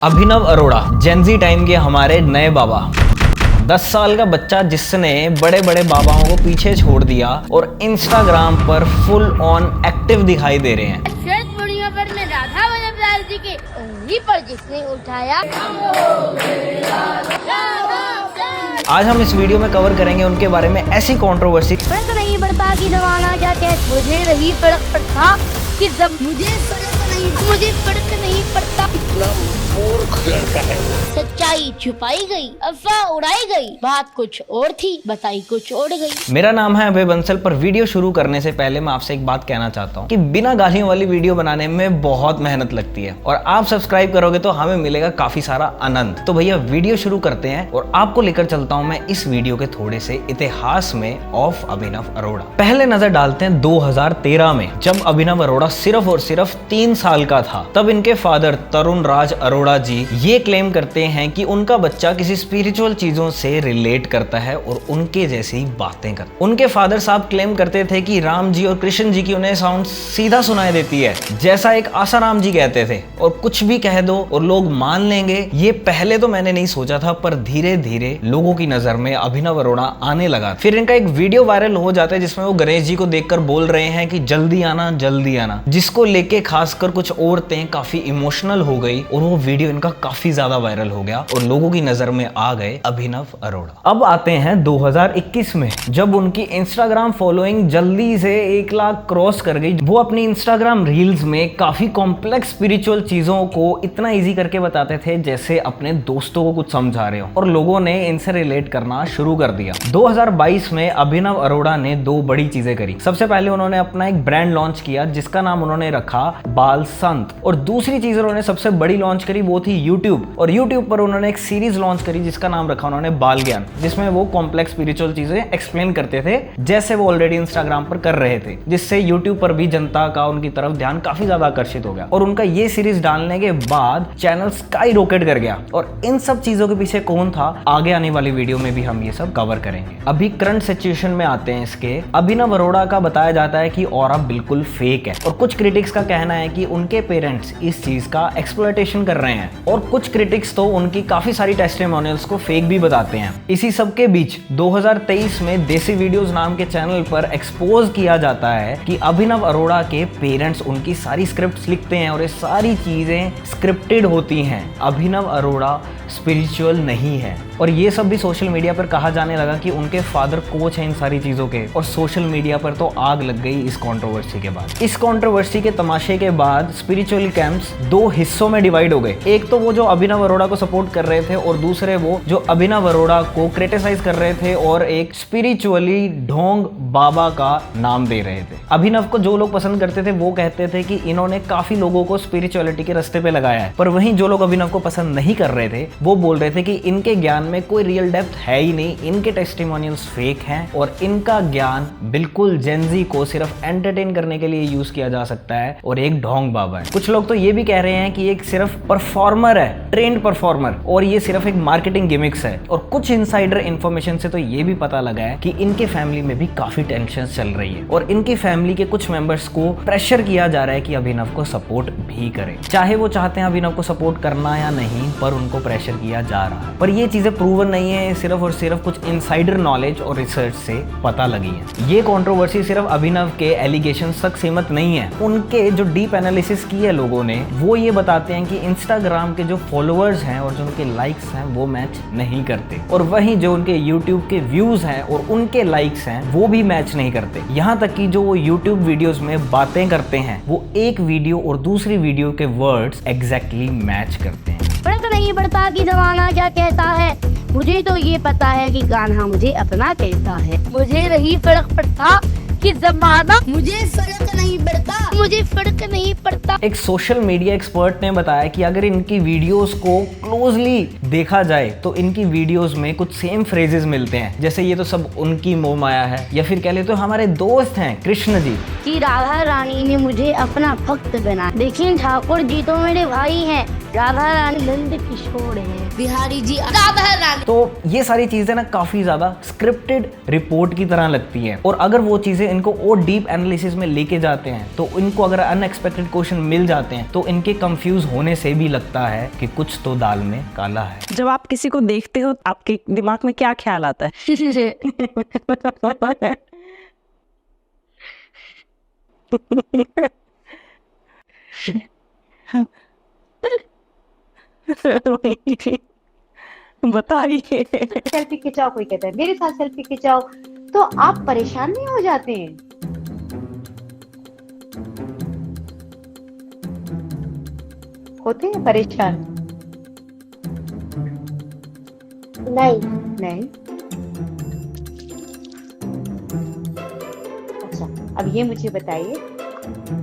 अभिनव Arora Gen Z time के हमारे नए बाबा। 10 साल का बच्चा जिसने बड़े बड़े बाबाओं को पीछे छोड़ दिया और इंस्टाग्राम पर फुल ऑन एक्टिव दिखाई दे रहे हैं। श्वेत पूर्णिमा पर मैं राधा वल्लभ जी के उंगली पर जिसने उठाया। आज हम इस वीडियो में कवर करेंगे उनके बारे में ऐसी कंट्रोवर्सी। फर्क नहीं पड़ता कि जमाना क्या कहता, मुझे नहीं फर्क पड़ता कि जब मुझे फर्क नहीं पड़ता। मूर्ख लड़का है। सच्चाई छुपाई गई, अफवाह उड़ाई गई, बात कुछ और थी, बताई कुछ और गई। मेरा नाम है अभय बंसल। पर वीडियो शुरू करने से पहले मैं आपसे एक बात कहना चाहता हूँ कि बिना गालियों वाली वीडियो बनाने में बहुत मेहनत लगती है और आप सब्सक्राइब करोगे तो हमें मिलेगा काफी सारा आनंद। तो भैया वीडियो शुरू करते हैं और आपको लेकर चलता हूँ मैं इस वीडियो के थोड़े से इतिहास में ऑफ अभिनव अरोड़ा। पहले नजर डालते हैं 2013 में, जब अभिनव अरोड़ा सिर्फ और सिर्फ 3 साल का था। तब इनके फादर तरुण राज अरोड़ा जी ये क्लेम करते हैं कि उनका बच्चा किसी स्पिरिचुअल चीजों से रिलेट करता है और उनके जैसी बातें करता है। उनके फादर साहब क्लेम करते थे कि राम जी और कृष्ण जी की उन्हें साउंड सीधा सुनाई देती है, जैसा एक आसाराम जी कहते थे, और कुछ भी कह दो और लोग मान लेंगे। ये पहले तो मैंने नहीं सोचा था, पर धीरे धीरे लोगों की नजर में अभिनव अरोड़ा आने लगा। फिर इनका एक वीडियो वायरल हो जाता है जिसमें वो गणेश जी को देखकर बोल रहे हैं कि जल्दी आना जल्दी आना, जिसको लेके खासकर कुछ औरतें काफी इमोशनल हो गई और वो वीडियो इनका काफी ज्यादा वायरल हो गया और लोगों की नजर में आ गए अभिनव अरोड़ा। अब आते हैं 2021 में, जब उनकी इंस्टाग्राम फॉलोइंग जल्दी से 1 लाख क्रॉस कर गई। वो अपनी इंस्टाग्राम रील्स में काफी कॉम्प्लेक्स स्पिरिचुअल चीजों को इतना इजी करके बताते थे जैसे अपने दोस्तों को कुछ समझा रहे हो, और लोगों ने इनसे रिलेट करना शुरू कर दिया। 2022 में अभिनव अरोड़ा ने 2 बड़ी चीजें करी। सबसे पहले उन्होंने अपना एक ब्रांड लॉन्च किया जिसका नाम उन्होंने रखा बाल संत, और दूसरी चीज उन्होंने सबसे बड़ी लॉन्च करी वो थी यूट्यूब। और यूट्यूब पर उन्होंने एक सीरीज लॉन्च करी जिसका नाम रखा उन्होंने बाल ज्ञान, जिसमें वो कॉम्प्लेक्स स्पिरिचुअल चीजें एक्सप्लेन करते थे जैसे वो ऑलरेडी इंस्टाग्राम पर कर रहे थे, जिससे यूट्यूब पर भी जनता का उनकी तरफ ध्यान काफी ज्यादा आकर्षित हो गया। और उनका ये सीरीज डालने के बाद चैनल स्काई रॉकेट कर गया। और इन सब चीजों के पीछे कौन था, आगे आने वाली वीडियो में भी हम ये सब कवर करेंगे। अभी करंट सिचुएशन में आते हैं इसके। अभिनव अरोड़ा का बताया जाता है कि ऑरा बिल्कुल फेक है, और कुछ क्रिटिक्स का कहना है कि उनके पेरेंट्स इस चीज का एक्सप्लॉयटेशन कर रहे हैं, और कुछ क्रिटिक्स तो उनकी काफी सारी टेस्टिमोनियल्स को फेक भी बताते हैं। इसी सब के बीच 2023 में देसी वीडियोस नाम के चैनल पर एक्सपोज किया जाता है कि अभिनव अरोड़ा के पेरेंट्स उनकी सारी स्क्रिप्ट्स लिखते हैं और ये सारी चीजें स्क्रिप्टेड होती हैं। अभिनव अरोड़ा स्पिरिचुअल नहीं है, और ये सब भी सोशल मीडिया पर कहा जाने लगा कि उनके फादर कोच हैं इन सारी चीजों के, और सोशल मीडिया पर तो आग लग गई इस कंट्रोवर्सी के बाद। इस कंट्रोवर्सी के तमाशे के बाद स्पिरिचुअल कैंप्स 2 हिस्सों में डिवाइड हो गए। एक तो वो जो अभिनव अरोड़ा को सपोर्ट कर रहे थे, और दूसरे वो जो अभिनव अरोड़ा को क्रिटिसाइज कर रहे थे और एक स्पिरिचुअली ढोंग बाबा का नाम दे रहे थे। अभिनव को जो लोग पसंद करते थे वो कहते थे कि इन्होंने काफी लोगों को स्पिरिचुअलिटी के रास्ते पे लगाया है, पर वहीं जो लोग अभिनव को पसंद नहीं कर रहे थे वो बोल रहे थे कि इनके ज्ञान में कोई रियल डेप्थ है ही नहीं, इनके टेस्टिमोनियल्स फेक हैं और इनका ज्ञान बिल्कुल जेनजी को सिर्फ एंटरटेन करने के लिए यूज किया जा सकता है और एक ढोंग बाबा है। कुछ लोग तो ये भी कह रहे हैं कि एक सिर्फ परफॉर्मर है, ट्रेंड परफॉर्मर, और ये सिर्फ एक मार्केटिंग गिमिक्स है। और कुछ इनसाइडर इंफॉर्मेशन से तो ये भी पता लगा है कि इनके फैमिली में भी काफी टेंशन चल रही है और इनकी फैमिली के कुछ मेंबर्स को प्रेशर किया जा रहा है कि अभिनव को सपोर्ट भी करें, चाहे वो चाहते हैं अभिनव को सपोर्ट करना या नहीं, पर उनको प्रेशर किया जा रहा है। पर ये चीजें प्रूवन नहीं है, सिर्फ और सिर्फ कुछ इनसाइडर नॉलेज और रिसर्च से पता लगी है। ये कंट्रोवर्सी सिर्फ अभिनव के एलिगेशन तक सीमित नहीं है। उनके जो डीप एनालिसिस की है लोगों ने, वो ये बताते हैं कि इंस्टाग्राम के जो फॉलोअर्स हैं और जो उनके लाइक्स हैं वो मैच नहीं करते, और वहीं जो उनके यूट्यूब के व्यूज हैं और उनके लाइक्स हैं वो भी मैच नहीं करते। यहाँ तक कि जो वो यूट्यूब वीडियोस में बातें करते हैं वो एक वीडियो और दूसरी वीडियो के वर्ड्स एग्जैक्टली मैच करते हैं। फर्क नहीं पड़ता कि जमाना क्या कहता है, मुझे तो ये पता है कि गाना मुझे अपना कहता है। मुझे नहीं फर्क पड़ता कि जमाना, मुझे फर्क नहीं पड़ता, मुझे फर्क नहीं पड़ता। एक सोशल मीडिया एक्सपर्ट ने बताया कि अगर इनकी वीडियोस को क्लोजली देखा जाए तो इनकी वीडियोस में कुछ सेम फ्रेजेस मिलते हैं, जैसे ये तो सब उनकी मोह माया है, या फिर कह ले तो हमारे दोस्त हैं कृष्ण जी, कि राधा रानी ने मुझे अपना भक्त बनाया। देखिए ठाकुर जी तो मेरे भाई हैं, राधा रानी नंद किशोर है, बिहारी जी राधा रानी। तो ये सारी चीजें ना काफी ज्यादा स्क्रिप्टेड रिपोर्ट की तरह लगती हैं, और अगर वो चीजें इनको और डीप एनालिसिस में लेके जाते हैं, तो इनको अगर अनएक्सपेक्टेड क्वेश्चन मिल जाते हैं तो इनके कंफ्यूज होने से भी लगता है कि कुछ तो दाल में काला है। जब आप किसी को देखते हो आपके दिमाग में क्या ख्याल आता है? बताइए। सेल्फी खिंचाओ, कोई कहता है मेरे साथ सेल्फी खिंचाओ, तो आप परेशान नहीं हो जाते हैं? होते हैं परेशान? नहीं। अच्छा, अब ये मुझे बताइए,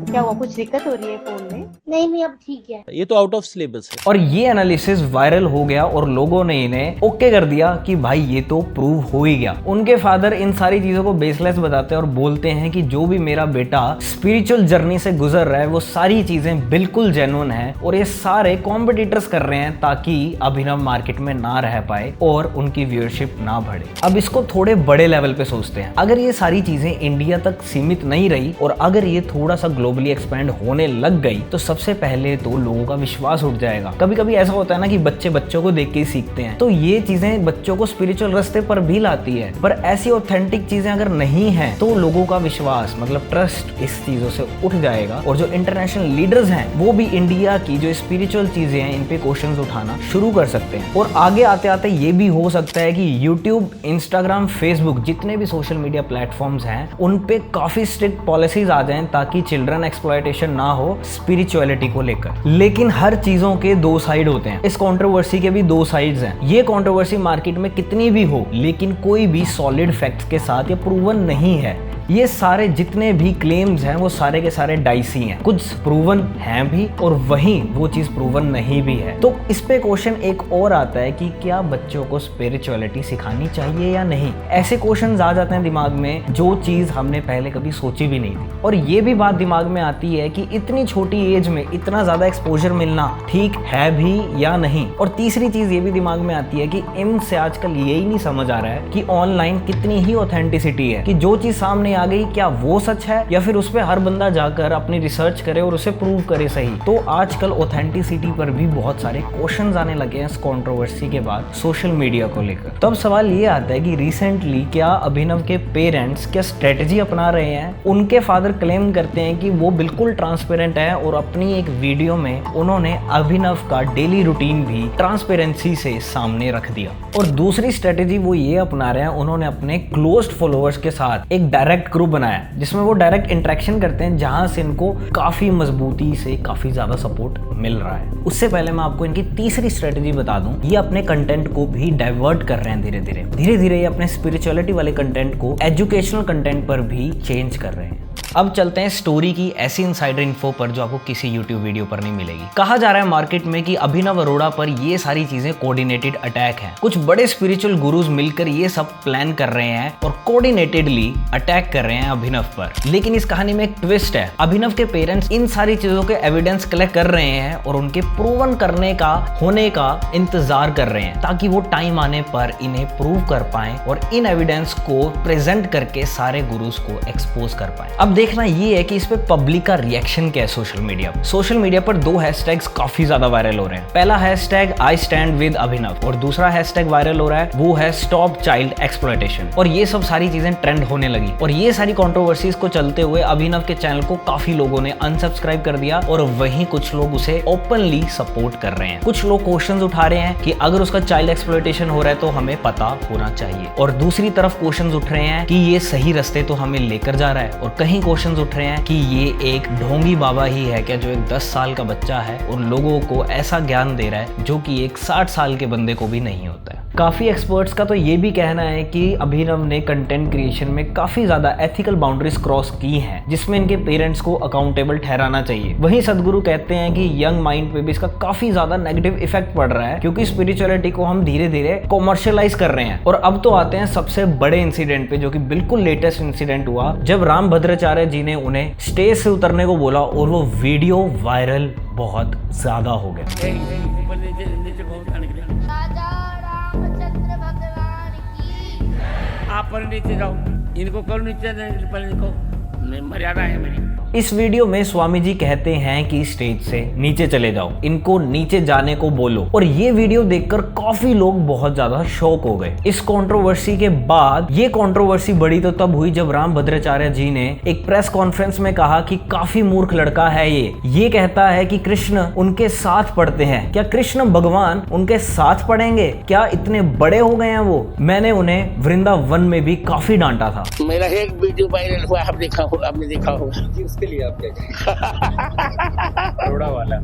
क्या हुआ, कुछ दिक्कत हो रही है फोन में? नहीं अब ठीक है। ये तो आउट ऑफ सिलेबस है। और ये एनालिसिस वायरल हो गया और लोगों ने इन्हें ओके कर दिया कि भाई ये तो प्रूव हो ही गया। उनके फादर इन सारी चीजों को बेसलेस बताते हैं और बोलते हैं कि जो भी मेरा बेटा स्पिरिचुअल जर्नी से गुजर रहा है वो सारी चीजें बिल्कुल जेन्युइन है और ये सारे कॉम्पिटिटर्स कर रहे हैं ताकि अभिनव मार्केट में ना रह पाए और उनकी व्यूअरशिप ना बढ़े। अब इसको थोड़े बड़े लेवल पे सोचते हैं, अगर ये सारी चीजें इंडिया तक सीमित नहीं रही और अगर ये थोड़ा सा ग्लोबली एक्सपेंड होने लग गई तो सबसे पहले तो लोगों का विश्वास उठ जाएगा। कभी कभी ऐसा होता है ना कि बच्चे बच्चों को देख के ही सीखते हैं, तो ये चीजें बच्चों को स्पिरिचुअल रास्ते पर भी लाती है। पर ऐसी ऑथेंटिक चीजें अगर नहीं है तो लोगों का विश्वास मतलब ट्रस्ट इस चीजों से उठ जाएगा और जो इंटरनेशनल लीडर्स हैं वो भी इंडिया की जो स्पिरिचुअल चीजें हैं इन पे क्वेश्चंस उठाना शुरू कर सकते हैं। और आगे आते आते ये भी हो सकता है कि यूट्यूब, इंस्टाग्राम, फेसबुक जितने भी सोशल मीडिया प्लेटफॉर्म्स हैं उन पे काफी स्ट्रिक्ट पॉलिसीज आ जाएं ताकि चिल्ड्रन एक्सप्लॉयटेशन ना हो स्पिरिचुअलिटी को लेकर। लेकिन हर चीजों के दो साइड होते हैं, इस कंट्रोवर्सी के भी दो साइड्स हैं। ये कंट्रोवर्सी मार्केट में कितनी भी हो लेकिन कोई भी सॉलिड फैक्ट्स के साथ ये प्रूवन नहीं है। ये सारे जितने भी क्लेम्स हैं वो सारे के सारे डाइसी हैं, कुछ प्रूवन हैं भी और वहीं वो चीज प्रूवन नहीं भी है। तो इस पे क्वेश्चन एक और आता है कि क्या बच्चों को स्पिरिचुअलिटी सिखानी चाहिए या नहीं। ऐसे क्वेश्चंस आ जाते हैं दिमाग में जो चीज हमने पहले कभी सोची भी नहीं थी। और ये भी बात दिमाग में आती है कि इतनी छोटी एज में इतना ज्यादा एक्सपोजर मिलना ठीक है भी या नहीं। और तीसरी चीज ये भी दिमाग में आती है कि इनसे आजकल यही नहीं समझ आ रहा है कि ऑनलाइन कितनी ही ऑथेंटिसिटी है, कि जो चीज सामने आ गई क्या वो सच है या फिर उस पे हर बंदा जाकर अपनी रिसर्च करे और उसे प्रूव करे सही। तो आजकल ऑथेंटिसिटी पर भी बहुत सारे क्वेश्चंस आने लगे हैं इस कंट्रोवर्सी के बाद सोशल मीडिया को लेकर। तो अब सवाल ये आता है कि रिसेंटली क्या अभिनव के पेरेंट्स क्या स्ट्रेटजी अपना रहे हैं। उनके फादर क्लेम करते हैं कि वो बिल्कुल ट्रांसपेरेंट है और अपनी एक वीडियो में उन्होंने अभिनव का डेली रूटीन भी ट्रांसपेरेंसी से सामने रख दिया। और दूसरी स्ट्रेटेजी वो ये अपना रहे हैं, उन्होंने अपने क्लोज्ड फॉलोअर्स के साथ एक डायरेक्ट ग्रुप बनाया जिसमें वो डायरेक्ट इंटरेक्शन करते हैं जहां से इनको काफी मजबूती से काफी ज्यादा सपोर्ट मिल रहा है। उससे पहले मैं आपको इनकी तीसरी स्ट्रेटेजी बता दूं, ये अपने कंटेंट को भी डाइवर्ट कर रहे हैं धीरे धीरे ये अपने स्पिरिचुअलिटी वाले कंटेंट को एजुकेशनल कंटेंट पर भी चेंज कर रहे हैं। अब चलते हैं स्टोरी की ऐसी इनसाइडर इन्फो पर जो आपको किसी यूट्यूब वीडियो पर नहीं मिलेगी। कहा जा रहा है मार्केट में कि अभिनव अरोड़ा पर ये सारी चीजें कोऑर्डिनेटेड अटैक है। कुछ बड़े स्पिरिचुअल गुरुज मिलकर ये सब प्लान कर रहे हैं और कोऑर्डिनेटेडली अटैक कर रहे हैं अभिनव पर। लेकिन इस कहानी में एक ट्विस्ट है, अभिनव के पेरेंट्स इन सारी चीजों के एविडेंस कलेक्ट कर रहे हैं और उनके प्रूवन करने का होने का इंतजार कर रहे हैं ताकि वो टाइम आने पर इन्हें प्रूव कर पाए और इन एविडेंस को प्रेजेंट करके सारे गुरुज को एक्सपोज कर पाए। अब देखना ये है कि इस पे पब्लिक का रिएक्शन क्या है। सोशल मीडिया पर दो हैशटैग्स काफी ज्यादा वायरल हो रहे हैं। पहला हैशटैग आई स्टैंड विद अभिनव और दूसरा हैशटैग वायरल हो रहा है वो है स्टॉप चाइल्ड एक्सप्लॉयटेशन। और ये सब सारी चीजें ट्रेंड होने लगी और ये सारी कंट्रोवर्सीज को चलते हुए अभिनव के चैनल को काफी लोगों ने अनसब्सक्राइब कर दिया और वहीं कुछ लोग उसे ओपनली सपोर्ट कर रहे हैं। कुछ लोग क्वेश्चंस उठा रहे हैं कि अगर उसका चाइल्ड एक्सप्लॉयटेशन हो रहा है तो हमें पता होना चाहिए, और दूसरी तरफ क्वेश्चंस उठ रहे हैं कि ये सही रास्ते तो हमें लेकर जा रहा है, और कहीं क्वेश्चंस उठ रहे हैं कि ये एक ढोंगी बाबा ही है क्या जो एक 10 साल का बच्चा है और लोगों को ऐसा ज्ञान दे रहा है जो कि एक 60 साल के बंदे को भी नहीं होता है। काफी एक्सपर्ट्स का तो ये भी कहना है कि अभिनव ने कंटेंट क्रिएशन में काफी ज्यादा एथिकल बाउंड्रीज क्रॉस की हैं जिसमें इनके पेरेंट्स को अकाउंटेबल ठहराना चाहिए। वहीं सदगुरु कहते हैं कि यंग माइंड पे भी इसका काफी ज्यादा नेगेटिव इफेक्ट पड़ रहा है क्योंकि स्पिरिचुअलिटी को हम धीरे धीरे कॉमर्शियलाइज कर रहे हैं। और अब तो आते हैं सबसे बड़े इंसिडेंट पे जो कि बिल्कुल लेटेस्ट इंसिडेंट हुआ जब रामभद्राचार्य जी ने उन्हें स्टेज से उतरने को बोला और वो वीडियो वायरल बहुत ज्यादा हो गया। राजा रामचंद्र भगवान की। आप पर नीचे जाओ। इनको करो नीचे, पहले इनको मर्यादा है मेरी। इस वीडियो में स्वामी जी कहते हैं कि स्टेज से नीचे चले जाओ, इनको नीचे जाने को बोलो। और ये वीडियो देखकर काफी लोग बहुत ज्यादा शॉक हो गए। इस कंट्रोवर्सी के बाद, ये कंट्रोवर्सी बढ़ी तो तब हुई जब रामभद्राचार्य जी ने एक प्रेस कॉन्फ्रेंस में कहा कि काफी मूर्ख लड़का है ये कहता है कि कृष्ण उनके साथ पढ़ते हैं। क्या कृष्ण भगवान उनके साथ पढ़ेंगे? क्या इतने बड़े हो गए हैं वो? मैंने उन्हें वृंदावन में भी काफी डांटा था। मेरा एक वीडियो वायरल हुआ, आपने देखा होगा। उसके लिए आप क्या अरोड़ा वाला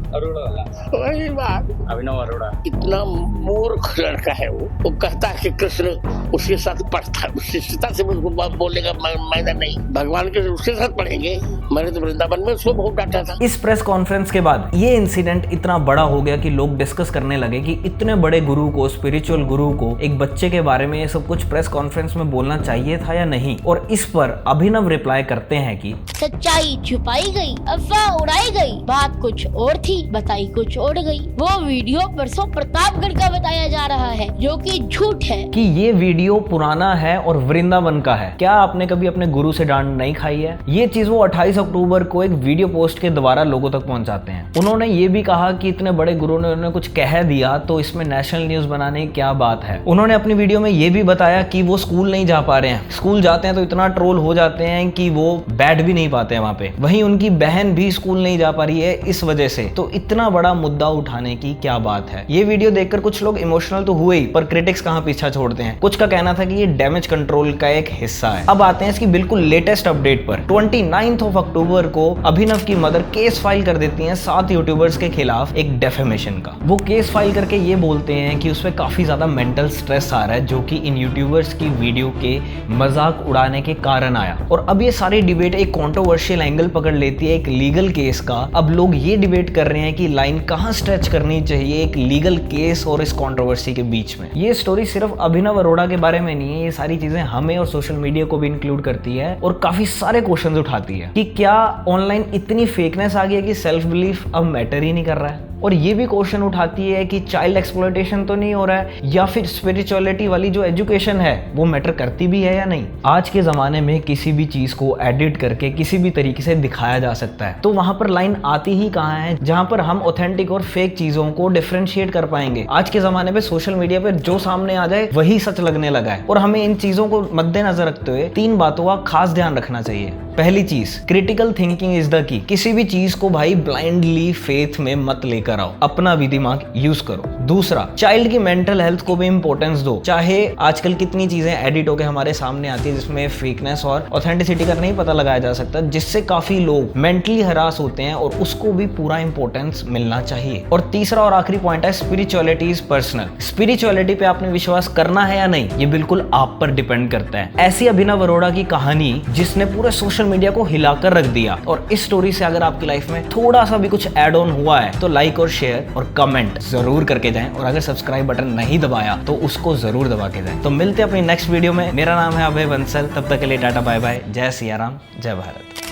वही बात, अभिनव अरोड़ा। इतना मूर्ख लड़का है वो कहता है कि कृष्ण उसके साथ पढ़ता है। शिष्टता से मुझको बोलने का मायना नहीं, भगवान के उसके साथ पढ़ेंगे। मैंने तो वृंदावन में उसको बहुत डांटा था। इस प्रेस कॉन्फ्रेंस के बाद ये इंसिडेंट इतना बड़ा हो गया कि लोग डिस्कस करने लगे कि इतने बड़े गुरु को, स्पिरिचुअल गुरु को, एक बच्चे के बारे में ये सब कुछ प्रेस कॉन्फ्रेंस में बोलना चाहिए था या नहीं। और इस पर अभिनव रिप्लाई करते हैं कि सच्चाई छुपाई गई, अफवाह उड़ाई गई, बात कुछ और थी, बताई कुछ और गई। वो वीडियो परसों प्रतापगढ़ का बताया जा रहा है, जो कि झूठ है। कि ये वीडियो पुराना है और वृंदावन का है। क्या आपने कभी अपने गुरु से डांट नहीं खाई है? ये चीज वो 28 अक्टूबर को एक वीडियो पोस्ट के द्वारा लोगों तक पहुंचाते हैं। उन्होंने ये भी कहा कि इतने बड़े गुरु ने उन्हें कुछ कह दिया तो इसमें नेशनल न्यूज बनाने की क्या बात है। उन्होंने अपनी वीडियो में ये भी बताया कि वो स्कूल नहीं जा पा रहे हैं, स्कूल जाते हैं तो इतना ट्रोल हो जाते हैं कि वो बैठ भी नहीं पाते हैं वहां पे। वहीं उनकी बहन भी स्कूल नहीं जा पा रही है इस वजह से। तो इतना बड़ा मुद्दा उठाने की क्या बात है? ये वीडियो देखकर कुछ लोग इमोशनल तो हुए ही, पर क्रिटिक्स कहां पीछा छोड़ते हैं। कुछ का कहना था कि ये डैमेज कंट्रोल का एक हिस्सा है। अब आते हैं इसकी बिल्कुल लेटेस्ट अपडेट पर। 29 अक्टूबर को अभिनव की मदर केस फाइल कर देती हैं 7 यूट्यूबर्स के खिलाफ एक डेफेमेशन का। वो केस फाइल करके ये बोलते हैं कि उसमें काफी ज्यादा मेंटल स्ट्रेस आ रहा है, जो कि इन यूट्यूबर्स की वीडियो के मजाक उड़ाने के कारण आया। और अब ये सारी डिबेट एक कंट्रोवर्शियल एंगल पकड़ लेती है, एक लीगल केस का। अब लोग ये डिबेट कर रहे हैं कि लाइन कहां स्ट्रेच करनी चाहिए एक लीगल केस और इस कंट्रोवर्सी के बीच में। ये स्टोरी सिर्फ अभिनव अरोड़ा के बारे में नहीं है, ये सारी चीजें हमें और सोशल मीडिया को भी इंक्लूड करती है और काफी सारे क्वेश्चंस उठाती है कि क्या ऑनलाइन इतनी फेकनेस आ गई है कि सेल्फ बिलीफ अब मैटर ही नहीं कर रहा है। और ये भी क्वेश्चन उठाती है कि चाइल्ड एक्सप्लॉयटेशन तो नहीं हो रहा है, या फिर स्पिरिचुअलिटी वाली जो एजुकेशन है वो मैटर करती भी है या नहीं। आज के जमाने में किसी भी चीज को एडिट करके किसी भी तरीके से दिखाया जा सकता है, तो वहां पर लाइन आती ही कहां है जहां पर हम ऑथेंटिक और फेक चीजों को डिफरेंशिएट कर पाएंगे। आज के जमाने में सोशल मीडिया पे जो सामने आ जाए वही सच लगने लगा है। और हमें इन चीजों को मद्देनजर रखते हुए 3 बातों का खास ध्यान रखना चाहिए। पहली चीज, critical thinking is the key. किसी भी चीज को भाई ब्लाइंडली फेथ में मत लेकर आओ, अपना भी दिमाग यूज करो। दूसरा, चाइल्ड की मेंटल हेल्थ को भी इंपॉर्टेंस दो। चाहे आजकल कितनी चीजें एडिट होकर हमारे सामने आती है जिसमें फेकनेस और ऑथेंटिसिटी का नहीं पता लगाया जा सकता, जिससे काफी लोग मेंटली हरास होते हैं, और उसको भी पूरा इंपॉर्टेंस मिलना चाहिए। और तीसरा और आखिरी पॉइंट है, स्पिरिचुअलिटी इज पर्सनल। स्पिरिचुअलिटी पे आपने विश्वास करना है या नहीं, ये बिल्कुल आप पर डिपेंड करता है। ऐसी अभिनव अरोड़ा की कहानी जिसने पूरे सोशल मीडिया को हिलाकर रख दिया। और इस स्टोरी से अगर आपकी लाइफ में थोड़ा सा भी कुछ ऐड ऑन हुआ है तो लाइक और शेयर और कमेंट जरूर करके जाएं, और अगर सब्सक्राइब बटन नहीं दबाया तो उसको जरूर दबा के जाएं। तो मिलते हैं अपनी नेक्स्ट वीडियो में। मेरा नाम है अभय बंसल, तब तक के लिए टाटा बाय बाय, जय सिया राम, जय भारत।